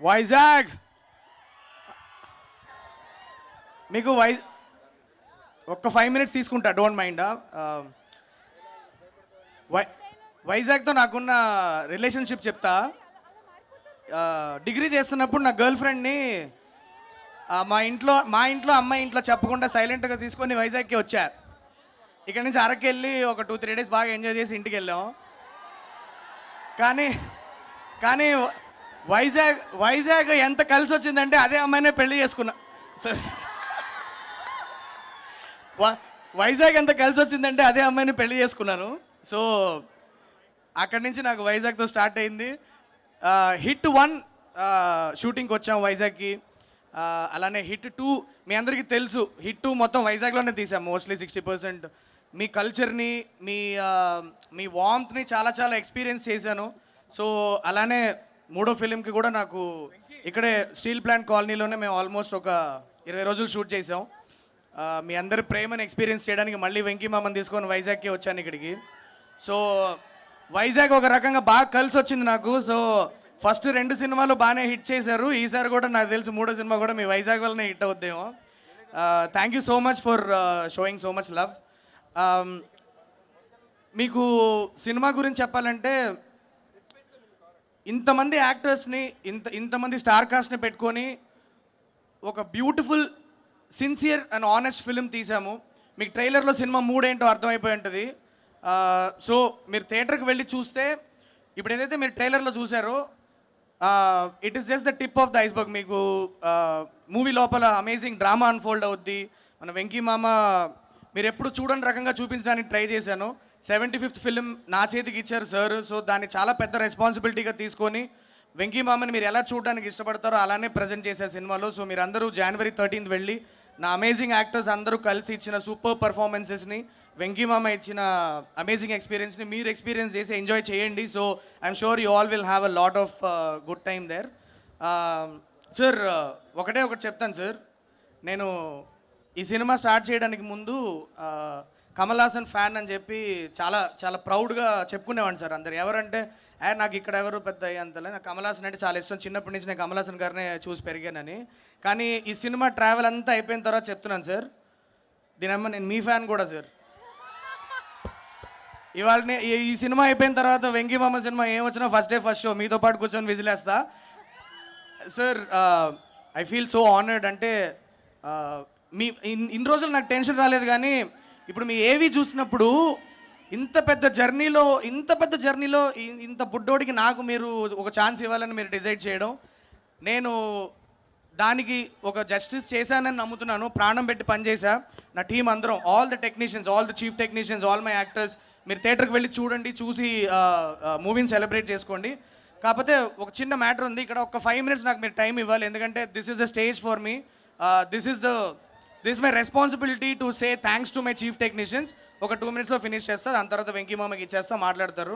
వైజాగ్ మీకు ఒక్క 5 minutes తీసుకుంటా, డోంట్ మైండ్. వై వైజాగ్తో నాకున్న రిలేషన్షిప్ చెప్తా. డిగ్రీ చేస్తున్నప్పుడు నా గర్ల్ ఫ్రెండ్ని మా ఇంట్లో అమ్మాయి ఇంట్లో చెప్పకుండా సైలెంట్గా తీసుకొని వైజాగ్కి వచ్చా. ఇక్కడ నుంచి అరకు వెళ్ళి ఒక 2-3 days బాగా ఎంజాయ్ చేసి ఇంటికి వెళ్ళాం. కానీ కానీ వైజాగ్ ఎంత కలిసి వచ్చిందంటే అదే అమ్మాయినే పెళ్లి చేసుకున్నా. సార్, వైజాగ్ ఎంత కలిసి వచ్చిందంటే అదే అమ్మాయిని పెళ్లి చేసుకున్నాను. సో అక్కడి నుంచి నాకు వైజాగ్తో స్టార్ట్ అయింది. హిట్ 1 షూటింగ్కి వచ్చాం వైజాగ్కి. అలానే హిట్ 2 మీ అందరికీ తెలుసు. హిట్ 2 మొత్తం వైజాగ్లోనే తీసాం మోస్ట్లీ 60%. మీ కల్చర్ని, మీ వార్మ్త్ని చాలా చాలా ఎక్స్పీరియన్స్ చేశాను. సో అలానే 3వ ఫిలింకి కూడా నాకు ఇక్కడే స్టీల్ ప్లాంట్ కాలనీలోనే మేము ఆల్మోస్ట్ ఒక 20 రోజులు షూట్ చేసాం. మీ అందరి ప్రేమను ఎక్స్పీరియన్స్ చేయడానికి మళ్ళీ వెంకీ మామని తీసుకొని వైజాగ్కి వచ్చాను ఇక్కడికి. సో వైజాగ్ ఒక రకంగా బాగా కలిసి వచ్చింది నాకు. సో ఫస్ట్ 2 సినిమాలు బాగానే హిట్ చేశారు. ఈసారి కూడా నాకు తెలిసి 3వ సినిమా కూడా మీ వైజాగ్ వల్లనే హిట్ అవుద్దేమో. Thank you so much for showing so much love. మీకు సినిమా గురించి చెప్పాలంటే ఇంతమంది యాక్టర్స్ని ఇంతమంది స్టార్ కాస్ట్ని పెట్టుకొని ఒక beautiful, sincere and honest film తీసాము. మీకు ట్రైలర్లో సినిమా మూడ్ ఏంటో అర్థమైపోయి ఉంటుంది. సో మీరు థియేటర్కి వెళ్ళి చూస్తే ఇప్పుడు ఏదైతే మీరు ట్రైలర్లో చూసారో it is just the tip of the iceberg. మీకు మూవీ లోపల అమేజింగ్ డ్రామా అన్ఫోల్డ్ అవుద్ది. మన వెంకీ మామ మీరు ఎప్పుడు చూడని రకంగా చూపించడానికి ట్రై చేశాను. 75th ఫిలిం నా చేతికి ఇచ్చారు సార్. సో దాన్ని చాలా పెద్ద రెస్పాన్సిబిలిటీగా తీసుకొని వెంకీ మామని మీరు ఎలా చూడడానికి ఇష్టపడతారో అలానే ప్రజెంట్ చేశారు సినిమాలో. సో మీరు అందరూ January 13th వెళ్ళి నా అమేజింగ్ యాక్టర్స్ అందరూ కలిసి ఇచ్చిన సూపర్ పర్ఫార్మెన్సెస్ని, వెంకీ మామ ఇచ్చిన అమేజింగ్ ఎక్స్పీరియన్స్ని మీరు ఎక్స్పీరియన్స్ చేసి ఎంజాయ్ చేయండి. So I'm sure you all will have a lot of good time there. Sir, ఒకటి చెప్తాను సార్. నేను ఈ సినిమా స్టార్ట్ చేయడానికి ముందు కమల్ హాసన్ ఫ్యాన్ అని చెప్పి చాలా చాలా ప్రౌడ్గా చెప్పుకునేవాడిని సార్. అందరు ఎవరంటే నాకు ఇక్కడ ఎవరు పెద్ద అయ్యేంతలే, నాకు కమల్ హాసన్ అంటే చాలా ఇష్టం. చిన్నప్పటి నుంచి నేను కమల్ హాసన్ గారినే చూసి పెరిగానని. కానీ ఈ సినిమా ట్రావెల్ అంతా అయిపోయిన తర్వాత చెప్తున్నాను సార్, దీనమ్మ నేను మీ ఫ్యాన్ కూడా సార్. ఇవాళ ఈ సినిమా అయిపోయిన తర్వాత వెంకీ మామ సినిమా ఏం వచ్చినా ఫస్ట్ డే ఫస్ట్ షో మీతో పాటు కూర్చొని విజిలేస్తా sir. I feel so honoured. అంటే మీ ఇన్ని రోజులు నాకు టెన్షన్ రాలేదు, కానీ ఇప్పుడు మీ ఏవి చూసినప్పుడు ఇంత పెద్ద జర్నీలో ఇంత బుడ్డోడికి నాకు మీరు ఒక ఛాన్స్ ఇవ్వాలని మీరు డిసైడ్ చేయడం, నేను దానికి ఒక జస్టిస్ చేశానని నమ్ముతున్నాను. ప్రాణం పెట్టి పనిచేసా. నా టీం అందరం, all the technicians, all the chief technicians, all my actors, మీరు థియేటర్కి వెళ్ళి చూడండి, చూసి మూవీని సెలబ్రేట్ చేసుకోండి. కాకపోతే ఒక చిన్న మ్యాటర్ ఉంది ఇక్కడ. ఒక 5 minutes నాకు మీరు టైం ఇవ్వాలి, ఎందుకంటే this is the stage for me. This is my responsibility to say thanks to my chief technicians. ఒక 2 minutesలో ఫినిష్ చేస్తా, దాని తర్వాత వెంకీ మామకి ఇచ్చేస్తా, మాట్లాడతారు.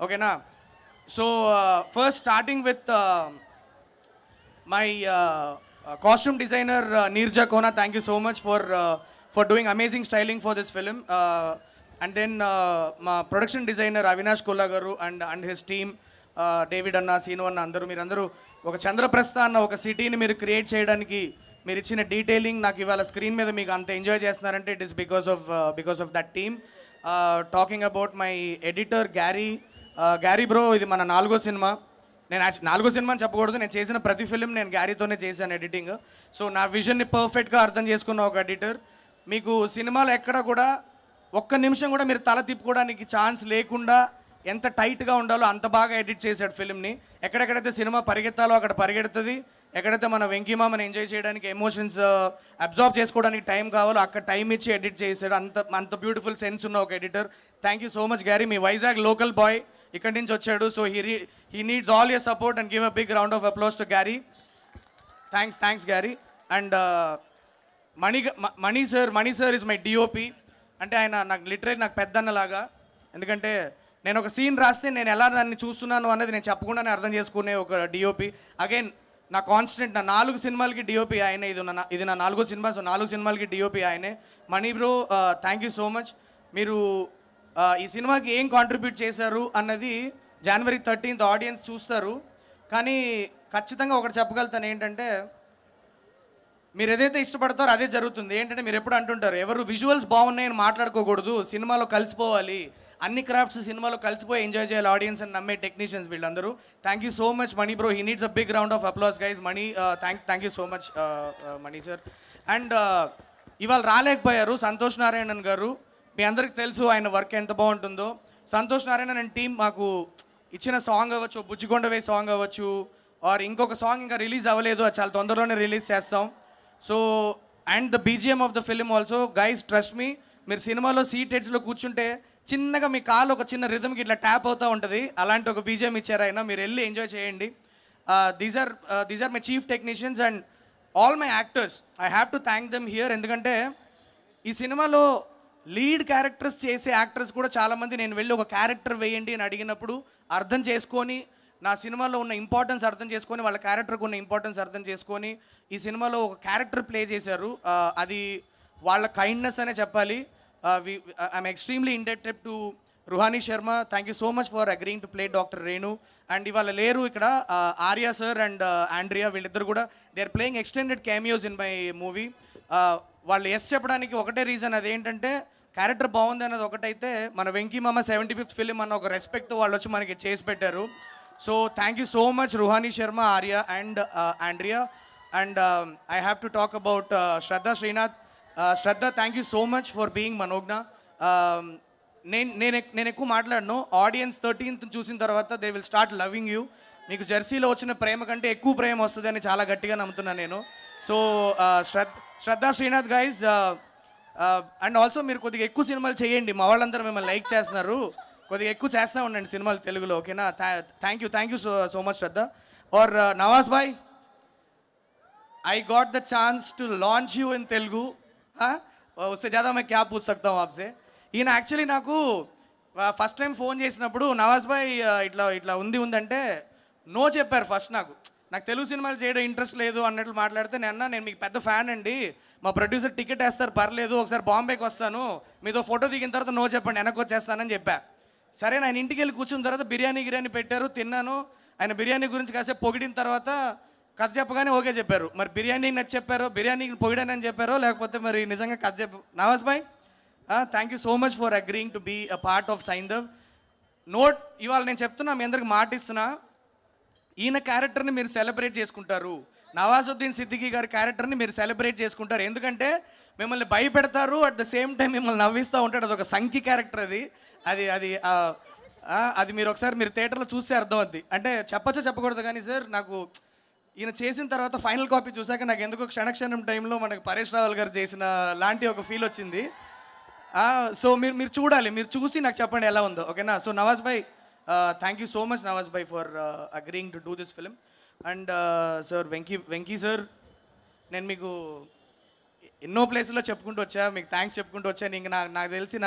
ఓకేనా? So first starting with my costume designer Neerja Kona. Thank you so much for doing amazing styling for this film. And then మా production designer Avinash Kolla garu and his team, David అన్న, సీను అన్న, మీరందరూ ఒక చంద్రప్రస్థ అన్న ఒక సిటీని మీరు క్రియేట్ చేయడానికి మీరు ఇచ్చిన డీటెయిలింగ్ నాకు ఇవాళ స్క్రీన్ మీద మీకు అంత ఎంజాయ్ చేస్తున్నారంటే it is because of that team. Talking about my editor Gary bro, ఇది మన 4వ సినిమా. నేను 4వ సినిమా అని చెప్పకూడదు, నేను చేసిన ప్రతి ఫిలిం నేను గ్యారీతోనే చేశాను ఎడిటింగ్. సో నా విజన్ని పర్ఫెక్ట్గా అర్థం చేసుకున్న ఒక ఎడిటర్. మీకు సినిమాలో ఎక్కడ కూడా ఒక్క నిమిషం కూడా మీరు తల తిప్పుకోవడానికి ఛాన్స్ లేకుండా ఎంత టైట్గా ఉండాలో అంత బాగా ఎడిట్ చేశాడు ఫిలింని. ఎక్కడెక్కడైతే సినిమా పరిగెత్తాలో అక్కడ పరిగెడుతుంది, ఎక్కడైతే మన వెంకీ మామని ఎంజాయ్ చేయడానికి, ఎమోషన్స్ అబ్జార్బ్ చేసుకోవడానికి టైం కావాలో అక్కడ టైం ఇచ్చి ఎడిట్ చేశాడు. అంత బ్యూటిఫుల్ సెన్స్ ఉన్న ఒక editor. Thank you so much Gary. మీ వైజాగ్ లోకల్ బాయ్ ఇక్కడి నుంచి వచ్చాడు. So he needs all your support and give a big round of applause to Gary. Thanks Gary. And Mani sir is my DOP. అంటే ఆయన నాకు literary నాకు పెద్దన్నలాగా. ఎందుకంటే నేను ఒక సీన్ రాస్తే నేను ఎలా దాన్ని చూస్తున్నాను అనేది నేను చెప్పకుండానే అర్థం చేసుకునే ఒక డిఓపి. అగైన్ నా కాన్స్టెంట్, నా 4 సినిమాలకి డిఓపి ఆయనే. ఇది నా 4వ సినిమా. సో 4 సినిమాలకి డిఓపి ఆయనే. Mani bro, thank you so much. మీరు ఈ సినిమాకి ఏం కాంట్రిబ్యూట్ చేశారు అన్నది January 13th ఆడియన్స్ చూస్తారు. కానీ ఖచ్చితంగా ఒకటి చెప్పగలుగుతాను ఏంటంటే, మీరు ఏదైతే ఇష్టపడతారో అదే జరుగుతుంది. ఏంటంటే మీరు ఎప్పుడు అంటుంటారు, ఎవరు విజువల్స్ బాగున్నాయని మాట్లాడుకోకూడదు, సినిమాలో కలిసిపోవాలి. అన్ని క్రాఫ్ట్స్ సినిమాలో కలిసిపోయి ఎంజాయ్ చేయాలి ఆడియన్స్ అని నమ్మే టెక్నీషియన్స్ వీళ్ళందరూ. Thank you so much Mani bro. He needs a big round of applause guys. Mani thank you so much Mani sir. And ఇవాళ రాలేకపోయారు సంతోష్ నారాయణన్ గారు. మీ అందరికి తెలుసు ఆయన వర్క్ ఎంత బాగుంటుందో. సంతోష్ నారాయణన్ అండ్ టీం మాకు ఇచ్చిన సాంగ్ అవ్వచ్చు, బుజ్జికొండవే సాంగ్ అవ్వచ్చు, ఆర్ ఇంకొక సాంగ్ ఇంకా రిలీజ్ అవ్వలేదు, అది చాలా తొందరలోనే రిలీజ్ చేస్తాం. So and the BGM of the film also guys, trust me, మీరు సినిమాలో సీట్ హెడ్స్లో కూర్చుంటే చిన్నగా మీ కాలు ఒక చిన్న రిథమ్కి ఇట్లా ట్యాప్ అవుతూ ఉంటుంది. అలాంటి ఒక బీజిఎం ఇచ్చారు ఆయన. మీరు వెళ్ళి ఎంజాయ్ చేయండి. These are my chief technicians and all my actors. I have to thank them here. ఎందుకంటే ఈ సినిమాలో లీడ్ క్యారెక్టర్స్ చేసే యాక్టర్స్ కూడా చాలామంది నేను వెళ్ళి ఒక క్యారెక్టర్ వేయండి అని అడిగినప్పుడు అర్థం చేసుకొని, నా సినిమాలో ఉన్న ఇంపార్టెన్స్ అర్థం చేసుకొని, వాళ్ళ క్యారెక్టర్కి ఉన్న ఇంపార్టెన్స్ అర్థం చేసుకొని ఈ సినిమాలో ఒక క్యారెక్టర్ ప్లే చేశారు. అది వాళ్ళ కైండ్నెస్ అనే చెప్పాలి. I'm extremely indebted to Ruhani Sharma. Thank you so much for agreeing to play doctor Renu. And ఇవాళ లేరు ఇక్కడ ఆర్యా సార్ అండ్ ఆండ్రియా, వీళ్ళిద్దరు కూడా they are playing extended cameos in my movie. వాళ్ళు ఎస్ చెప్పడానికి ఒకటే రీజన్, అదేంటంటే క్యారెక్టర్ బాగుంది అన్నది ఒకటైతే, మన వెంకీ మామ 75th ఫిలిం అన్న ఒక రెస్పెక్ట్ వాళ్ళు వచ్చి మనకి చేసి పెట్టారు. So thank you so much Ruhani Sharma, Arya and Andrea. And I have to talk about Shraddha Srinath. Shraddha, thank you so much for being Manognya. నేను ఎక్కువ మాట్లాడను. ఆడియన్స్ 13th చూసిన తర్వాత they will start loving you. మీకు జెర్సీలో వచ్చిన ప్రేమ కంటే ఎక్కువ ప్రేమ వస్తుందని చాలా గట్టిగా నమ్ముతున్నాను నేను. So Shraddha Srinath guys. And also మీరు కొద్దిగా ఎక్కువ సినిమాలు చేయండి, మా వాళ్ళందరూ మిమ్మల్ని లైక్ చేస్తున్నారు. కొద్దిగా ఎక్కువ చేస్తూ ఉండండి సినిమాలు తెలుగులో, ఓకేనా? Thank you so much Shraddha. और नवाज भाई, I got the chance to launch you in Telugu. हाँ, उससे ज़्यादा मैं क्या पूछ सकता हूँ आपसे. ఈయన యాక్చువల్లీ నాకు ఫస్ట్ టైం ఫోన్ చేసినప్పుడు నవాజ్ భాయ్ ఇట్లా ఉందంటే నో చెప్పారు ఫస్ట్. నాకు తెలుగు సినిమాలు చేయడం ఇంట్రెస్ట్ లేదు అన్నట్లు మాట్లాడితే నేను మీకు పెద్ద ఫ్యాన్ అండి, మా ప్రొడ్యూసర్ టికెట్ వేస్తారు పర్లేదు, ఒకసారి బాంబేకి వస్తాను, మీతో ఫోటో దిగిన తర్వాత నో చెప్పండి, వెనక్కి వచ్చేస్తానని చెప్పా. సరే, ఆయన ఇంటికి వెళ్ళి కూర్చున్న తర్వాత బిర్యానీ పెట్టారు, తిన్నాను. ఆయన బిర్యానీ గురించి కాసేపు పొగిడిన తర్వాత కథ చెప్పగానే ఓకే చెప్పారు. మరి బిర్యానీ నచ్చి చెప్పారో, బిర్యానీ పొగిడానని చెప్పారో, లేకపోతే మరి నిజంగా కథ నవాజ్ భాయ్, thank you so much for agreeing to be a part of Saindhav. Note, ఇవాళ నేను చెప్తున్నా, మీ అందరికి మాట ఇస్తున్నా, ఈయన క్యారెక్టర్ని మీరు సెలబ్రేట్ చేసుకుంటారు, నవాజుద్దీన్ సిద్దికీ గారి క్యారెక్టర్ని మీరు సెలబ్రేట్ చేసుకుంటారు. ఎందుకంటే మిమ్మల్ని భయపెడతారు, అట్ ద సేమ్ టైం మిమ్మల్ని నవ్విస్తూ ఉంటాడు. అదొక సంకి క్యారెక్టర్ అది అది అది అది మీరు ఒకసారి మీరు థియేటర్లో చూస్తే అర్థం అవుద్ది. అంటే చెప్పచ్చో చెప్పకూడదు కానీ సార్, నాకు ఈయన చేసిన తర్వాత ఫైనల్ కాపీ చూసాక నాకు ఎందుకో క్షణక్షణం టైంలో మనకు పరేష్ రావల్ గారు చేసిన లాంటి ఒక ఫీల్ వచ్చింది. సో మీరు చూడాలి, మీరు చూసి నాకు చెప్పండి ఎలా ఉందో, ఓకేనా? సో నవాజ్ భాయ్, thank you so much Nawaz Bhai for agreeing to do this film. And sir Venky sir, నేను మీకు ఎన్నో ప్లేసుల్లో చెప్పుకుంటూ వచ్చా, మీకు థ్యాంక్స్ చెప్పుకుంటూ వచ్చాను. ఇంక నాకు తెలిసి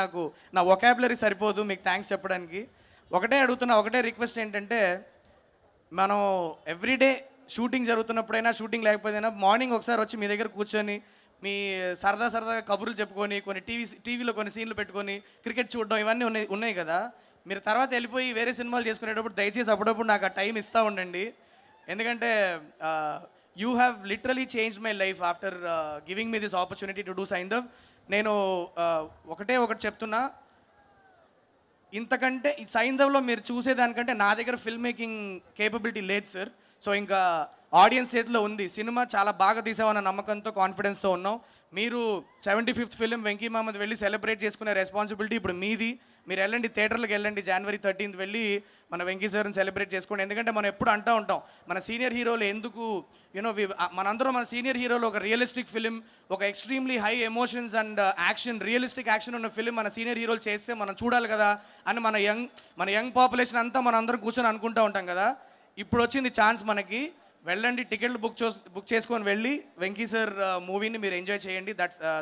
నా వొకాబులరీ సరిపోదు మీకు థ్యాంక్స్ చెప్పడానికి. ఒకటే అడుగుతున్నా, ఒకటే రిక్వెస్ట్ ఏంటంటే, మనం ఎవ్రీడే షూటింగ్ జరుగుతున్నప్పుడైనా, షూటింగ్ లేకపోయినా, మార్నింగ్ ఒకసారి వచ్చి మీ దగ్గర కూర్చొని మీ సరదాగా కబుర్లు చెప్పుకొని, కొన్ని టీవీలో కొన్ని సీన్లు పెట్టుకొని క్రికెట్ చూడడం ఇవన్నీ ఉన్నాయి కదా. మీరు తర్వాత వెళ్ళిపోయి వేరే సినిమాలు చేసుకునేటప్పుడు దయచేసి అప్పుడప్పుడు నాకు ఆ టైం ఇస్తూ ఉండండి. ఎందుకంటే you have literally change my life after giving me this opportunity to do Saindhav. నేను ఒకటి చెప్తున్నా, ఇంతకంటే ఈ సైంధవ్లో మీరు చూసేదానికంటే నా దగ్గర ఫిల్మ్ మేకింగ్ కేపబిలిటీ లేదు సార్. సో ఇంకా ఆడియన్స్ చేతిలో ఉంది. సినిమా చాలా బాగా తీసామన్న నమ్మకంతో, కాన్ఫిడెన్స్తో ఉన్నాం. మీరు 75th ఫిలిం వెంకీ మామది వెళ్ళి సెలబ్రేట్ చేసుకునే రెస్పాన్సిబిలిటీ ఇప్పుడు మీది. మీరు వెళ్ళండి, థియేటర్లకు వెళ్ళండి, January 13th వెళ్ళి మన వెంకీ సార్ని సెలబ్రేట్ చేసుకోండి. ఎందుకంటే మనం ఎప్పుడు అంటూ ఉంటాం, మన సీనియర్ హీరోలు ఎందుకు మనందరం మన సీనియర్ హీరోలు ఒక రియలిస్టిక్ ఫిలిం, ఒక extremely high emotions and action, realistic action ఉన్న ఫిలిం మన సీనియర్ హీరోలు చేస్తే మనం చూడాలి కదా అని మన యంగ్ పాపులేషన్ అంతా మనం అందరం కూర్చొని అనుకుంటూ ఉంటాం కదా. ఇప్పుడు వచ్చింది ఛాన్స్ మనకి. వెళ్ళండి, టికెట్లు బుక్ చేసుకొని వెళ్ళి వెంకీ సార్ మూవీని మీరు ఎంజాయ్ చేయండి.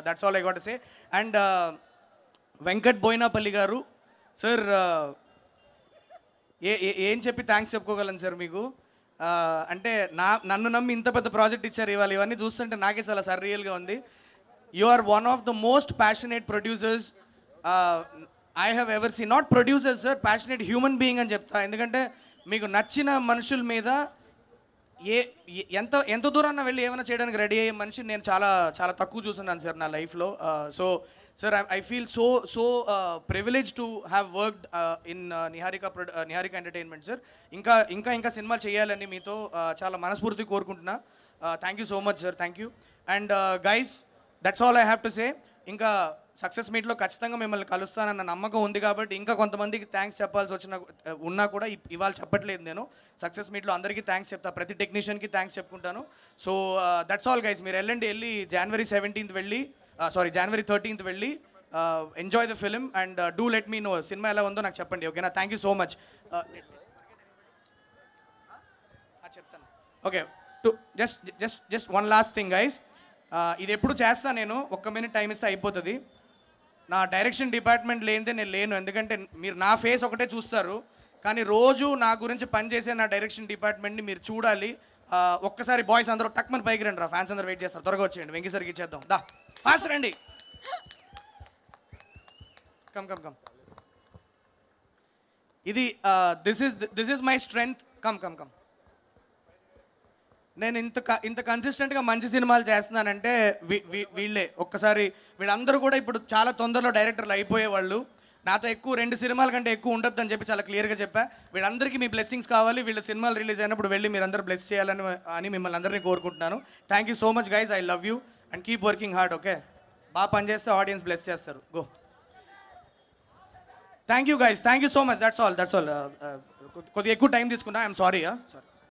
That's all I got to say. And Venkat Boyanapalli గారు సార్, ఏం చెప్పి థ్యాంక్స్ చెప్పుకోగలను సార్ మీకు. అంటే నన్ను నమ్మి ఇంత పెద్ద ప్రాజెక్ట్ ఇచ్చారు. ఇవన్నీ చూస్తుంటే నాకే చాలా సర్రియల్గా ఉంది. You are one of the most passionate producers I have ever seen. Not producers sir, passionate human being అని చెప్తా. ఎందుకంటే మీకు నచ్చిన మనుషుల మీద ఏ ఎంత ఎంత దూరాన్న వెళ్ళి ఏమైనా చేయడానికి రెడీ అయ్యే మనిషిని నేను చాలా చాలా తక్కువ చూస్తున్నాను సార్ నా లైఫ్లో. So sir I feel so privilege to have worked in Niharika entertainment sir. ఇంకా ఇంకా ఇంకా సినిమాలు చేయాలని మీతో చాలా మనస్ఫూర్తి కోరుకుంటున్నా. Thank you so much sir, thank you. And guys, that's all I have to say. ఇంకా సక్సెస్ మీట్లో ఖచ్చితంగా మిమ్మల్ని కలుస్తానన్న నమ్మకం ఉంది కాబట్టి ఇంకా కొంతమందికి థ్యాంక్స్ చెప్పాల్సి ఉన్నా కూడా ఇవాళ చెప్పట్లేదు. నేను సక్సెస్ మీట్లో అందరికీ థ్యాంక్స్ చెప్తా, ప్రతి టెక్నీషియన్కి థ్యాంక్స్ చెప్పుకుంటాను. So that's all guys. మీరు వెళ్ళి జనవరి 17th వెళ్ళి జనవరి 13th వెళ్ళి enjoy the film and do let me know cinema ఎలా ఉందో నాకు చెప్పండి, ఓకేనా? Thank you so much. చెప్తాను, okay. Just one last thing guys. ఇది ఎప్పుడు చేస్తా నేను, 1 minute టైం ఇస్తే అయిపోతుంది. నా డైరెక్షన్ డిపార్ట్మెంట్ లేనిదే నేను లేను, ఎందుకంటే మీరు నా ఫేస్ ఒకటే చూస్తారు, కానీ రోజు నా గురించి పనిచేసే నా డైరెక్షన్ డిపార్ట్మెంట్ని మీరు చూడాలి. ఒక్కసారి బాయ్స్ అందరూ టక్మని పైకి రండి రా, ఫ్యాన్స్ అందరూ వెయిట్ చేస్తారు, త్వరగా వచ్చేయండి, వెంకీ సార్కి ఇచ్చేద్దాం. దా ఫాస్ట్ రండి, కమ్ కమ్ కమ్. ఇది this is my strength. Come come come. నేను ఇంత కన్సిస్టెంట్గా మంచి సినిమాలు చేస్తున్నానంటే వీళ్ళే. ఒక్కసారి వీళ్ళందరూ కూడా ఇప్పుడు చాలా తొందరలో డైరెక్టర్లు అయిపోయేవాళ్ళు. నాతో 2 సినిమాల కంటే ఎక్కువ ఉండొద్దని చెప్పి చాలా క్లియర్గా చెప్పా. వీళ్ళందరికీ మీ బ్లెస్సింగ్స్ కావాలి. వీళ్ళ సినిమాలు రిలీజ్ అయినప్పుడు వెళ్ళి మీరందరూ బ్లెస్ చేయాలని మిమ్మల్ని అందరినీ కోరుకుంటున్నాను. Thank you so much guys, I love you and keep working hard, okay? బాగా పనిచేస్తే ఆడియన్స్ బ్లెస్ చేస్తారు. Go. Thank you guys, thank you so much. That's all. కొద్దిగా ఎక్కువ టైం తీసుకున్నా, ఐఎమ్ సారీ.